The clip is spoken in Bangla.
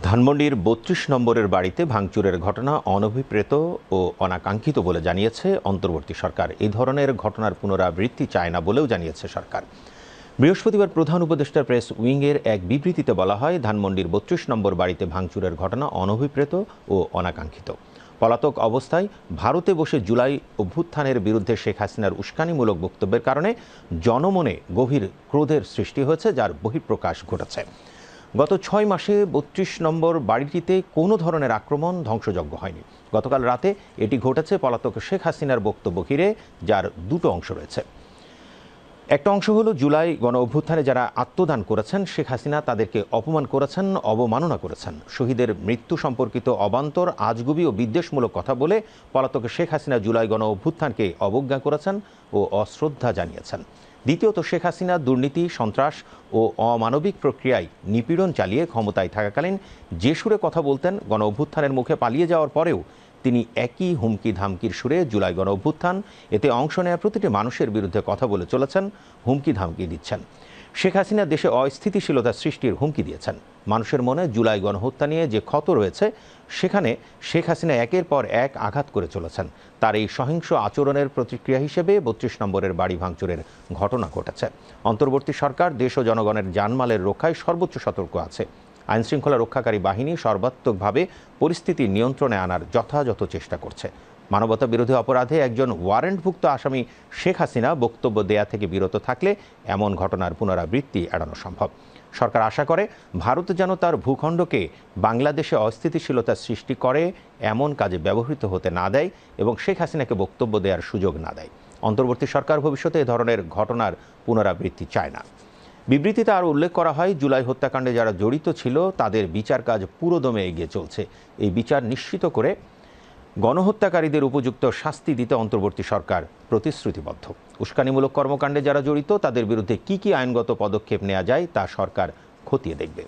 ধানমন্ডির ৩২ নম্বরের বাড়িতে ভাঙচুরের ঘটনা অনভিপ্রেত ও অনাকাঙ্ক্ষিত বলে জানিয়েছে অন্তর্বর্তী সরকার। এই ধরনের ঘটনার পুনরাবৃত্তি চায় না বলেও জানিয়েছে সরকার। বৃহস্পতিবার প্রধান উপদেষ্টার প্রেস উইংয়ের এক বিবৃতিতে বলা হয়, ধানমন্ডির ৩২ নম্বর বাড়িতে ভাঙচুরের ঘটনা অনভিপ্রেত ও অনাকাঙ্ক্ষিত। পলাতক অবস্থায় ভারতে বসে জুলাই অভ্যুত্থানের বিরুদ্ধে শেখ হাসিনার উস্কানিমূলক বক্তব্যের কারণে জনমনে গভীর ক্রোধের সৃষ্টি হয়েছে, যার বহিঃপ্রকাশ ঘটেছে। গত ৬ মাসে ৩২ নম্বর বাড়িটিতে কোনো ধরনের আক্রমণ, ধ্বংসযজ্ঞ হয়নি। গতকাল রাতে এটি ঘটেছে পলাতক শেখ হাসিনার বক্তব্য ঘিরে, যার দুটো অংশ রয়েছে। একটা অংশ হলো, জুলাই গণ অভ্যুত্থানে যারা আত্মদান করেছেন শেখ হাসিনা তাদেরকে অপমান করেছেন, অবমাননা করেছেন। শহীদের মৃত্যু সম্পর্কিত অবান্তর, আজগুবি ও বিদ্বেষমূলক কথা বলে পলাতক শেখ হাসিনা জুলাই গণ অভ্যুত্থানকে অবজ্ঞা করেছেন ও অশ্রদ্ধা জানিয়েছেন। দ্বিতীয়ত, শেখ হাসিনা দুর্নীতি, সন্ত্রাস ও অমানবিক প্রক্রিয়ায় নিপীড়ন চালিয়ে ক্ষমতায় থাকাকালীন যে সুরে কথা বলতেন, গণ অভ্যুত্থানের মুখে পালিয়ে যাওয়ার পরেও তিনি একই হুমকি ধামকির সুরে জুলাই গণ অভ্যুত্থান, এতে অংশ নেয়া প্রতিটি মানুষের বিরুদ্ধে কথা বলে চলেছেন, হুমকি ধামকি দিচ্ছেন। শেখ হাসিনা দেশে অস্থিতিশীলতা সৃষ্টির হুমকি দিয়েছেন। মানুষের মনে জুলাই গণহত্যা নিয়ে যে ক্ষত রয়েছে, সেখানে শেখ হাসিনা একের পর এক আঘাত করে চলেছেন। তার এই সহিংস আচরণের প্রতিক্রিয়া হিসেবে ৩২ নম্বরের বাড়ি ভাঙচুরের ঘটনা ঘটেছে। অন্তর্বর্তী সরকার দেশ ও জনগণের জানমালের রক্ষায় সর্বোচ্চ সতর্ক আছে। আইনশৃঙ্খলা রক্ষাকারী বাহিনী সর্বাত্মকভাবে পরিস্থিতি নিয়ন্ত্রণে আনার যথাযথ চেষ্টা করছে। মানবতা বিরোধী অপরাধে একজন ওয়ারেন্টভুক্ত আসামি শেখ হাসিনা বক্তব্য দেয়া থেকে বিরত থাকলে এমন ঘটনার পুনরাবৃত্তি এড়ানো সম্ভব। সরকার আশা করে ভারত যেন তার ভূখণ্ডকে বাংলাদেশে অস্থিতিশীলতা সৃষ্টি করে এমন কাজে ব্যবহৃত হতে না দেয় এবং শেখ হাসিনাকে বক্তব্য দেওয়ার সুযোগ না দেয়। অন্তর্বর্তী সরকার ভবিষ্যতে এ ধরনের ঘটনার পুনরাবৃত্তি চায় না। বিবৃতিতে আরও উল্লেখ করা হয়, জুলাই হত্যাকাণ্ডে যারা জড়িত ছিল তাদের বিচার কাজ পুরোদমে এগিয়ে চলছে। এই বিচার নিশ্চিত করে গণহত্যাকারীদের উপযুক্ত শাস্তি দিতে অন্তর্বর্তী সরকার প্রতিশ্রুতিবদ্ধ। উস্কানিমূলক কর্মকাণ্ডে যারা জড়িত তাদের বিরুদ্ধে কি আইনগত পদক্ষেপ নেওয়া যায় তা সরকার খতিয়ে দেখবে।